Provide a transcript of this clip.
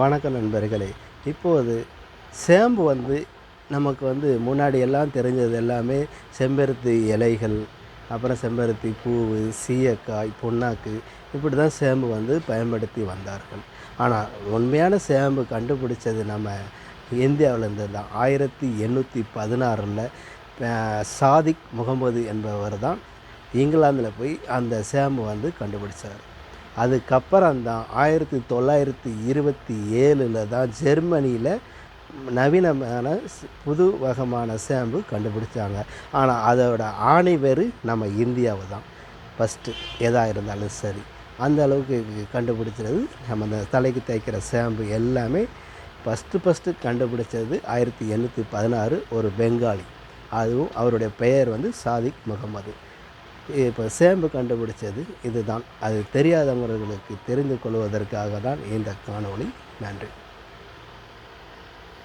வணக்கம் நண்பர்களே. இப்போது சேம்பு நமக்கு முன்னாடி எல்லாம் தெரிஞ்சது எல்லாமே செம்பருத்தி இலைகள், அப்புறம் செம்பருத்தி பூவு, சீயக்காய், புண்ணாக்கு இப்படி தான் சேம்பு பயன்படுத்தி வந்தார்கள். ஆனால் உண்மையான சேம்பு கண்டுபிடிச்சது நம்ம இந்தியாவிலேருந்து தான். 1816ல் சாதிக் முகமது என்பவர் தான் இங்கிலாந்தில் போய் அந்த சேம்பு கண்டுபிடிச்சார். அதுக்கப்புறம் தான் 1927ல் தான் ஜெர்மனியில் நவீனமான புது வகமான சேம்பு கண்டுபிடிச்சாங்க. ஆனால் அதோட ஆணிவேர் நம்ம இந்தியாவு தான் ஃபஸ்ட்டு. எதாக இருந்தாலும் சரி, அந்த அளவுக்கு கண்டுபிடிச்சது நம்ம அந்த தலைக்கு தைக்கிற சேம்பு எல்லாமே ஃபஸ்ட்டு கண்டுபிடிச்சது 1816 ஒரு பெங்காலி. அதுவும் அவருடைய பெயர் சாதிக் முகமது. இப்போ சேம்பு கண்டுபிடிச்சது இதுதான். அது தெரியாதவர்களுக்கு தெரிந்து கொள்வதற்காக தான் இந்த காணொளி. நன்றி.